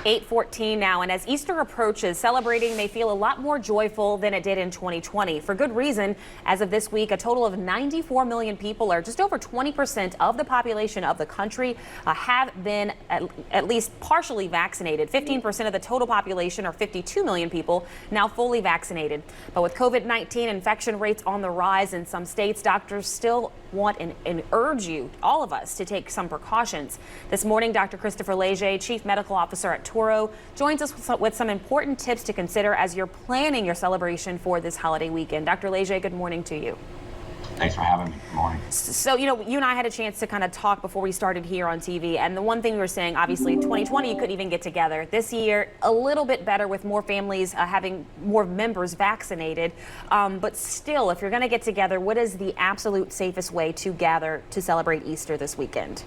8:14 now, and as Easter approaches, celebrating may feel a lot more joyful than it did in 2020. For good reason. As of this week, a total of 94 million people, or just over 20% of the population of the country, have been at least partially vaccinated. 15% of the total population, or 52 million people, now fully vaccinated. But with COVID-19 infection rates on the rise in some states, doctors still want and urge you, all of us, to take some precautions. This morning, Dr. Christopher Lege, Chief Medical Officer at Touro, joins us with some important tips to consider as you're planning your celebration for this holiday weekend. Dr. Lege, good morning to you. Thanks for having me. Good morning. So, you and I had a chance to kind of talk before we started here on TV. And the one thing we were saying, obviously, 2020, you couldn't even get together. This year, a little bit better with more families having more members vaccinated. But still, if you're going to get together, what is the absolute safest way to gather to celebrate Easter this weekend?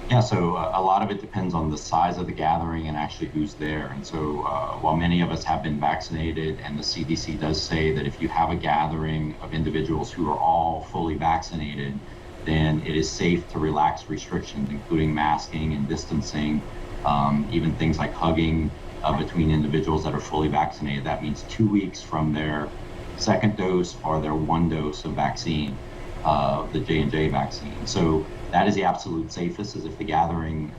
Yeah, so a lot of it depends on the size of the gathering and actually who's there. And so while many of us have been vaccinated, and the CDC does say that if you have a gathering of individuals who are all fully vaccinated, then it is safe to relax restrictions, including masking and distancing, even things like hugging between individuals that are fully vaccinated. That means 2 weeks from their second dose or their one dose of vaccine, the J&J vaccine. So that is the absolute safest, is if the gathering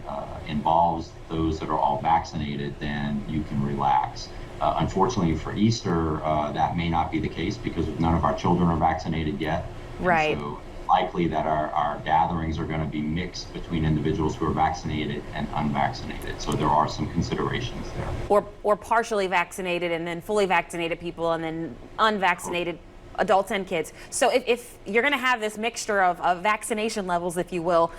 involves those that are all vaccinated, then you can relax. Unfortunately for Easter, that may not be the case because none of our children are vaccinated yet. Right. And so it's likely that our gatherings are going to be mixed between individuals who are vaccinated and unvaccinated. So there are some considerations there. Or partially vaccinated and then fully vaccinated people and then unvaccinated adults and kids. So if you're going to have this mixture of vaccination levels, if you will,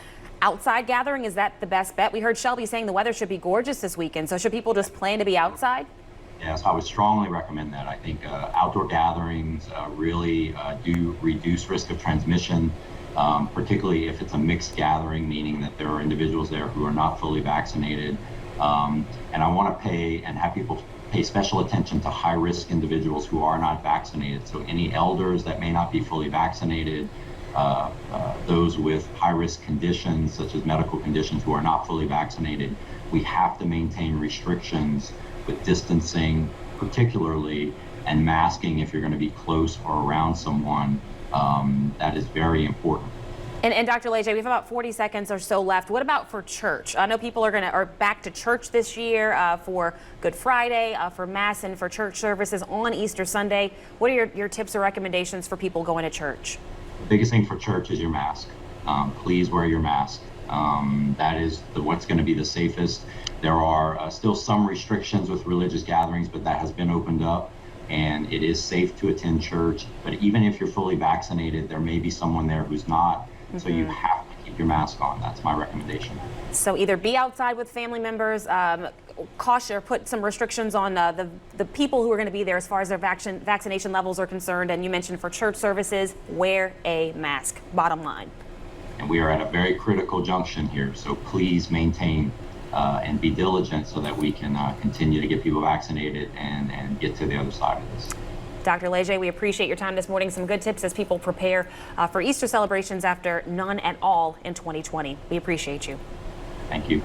outside gathering, is that the best bet? We heard Shelby saying the weather should be gorgeous this weekend. So should people just plan to be outside? Yes, I would strongly recommend that. I think outdoor gatherings really do reduce risk of transmission, particularly if it's a mixed gathering, meaning that there are individuals there who are not fully vaccinated. And I want to have people pay special attention to high-risk individuals who are not vaccinated. So any elders that may not be fully vaccinated, those with high-risk conditions, such as medical conditions, who are not fully vaccinated, we have to maintain restrictions with distancing, particularly, and masking if you're going to be close or around someone. That is very important. And Dr. Lege, we have about 40 seconds or so left. What about for church? I know people are back to church this year for Good Friday, for Mass, and for church services on Easter Sunday. What are your tips or recommendations for people going to church? The biggest thing for church is your mask. Please wear your mask. That is what's going to be the safest. There are still some restrictions with religious gatherings, but that has been opened up, and it is safe to attend church. But even if you're fully vaccinated, there may be someone there who's not. So you have to keep your mask on. That's my recommendation. So either be outside with family members, caution or put some restrictions on the people who are going to be there as far as their vaccination levels are concerned. And you mentioned for church services, wear a mask, bottom line. And we are at a very critical junction here. So please maintain and be diligent so that we can continue to get people vaccinated and get to the other side of this. Dr. Lege, we appreciate your time this morning. Some good tips as people prepare for Easter celebrations after none at all in 2020. We appreciate you. Thank you.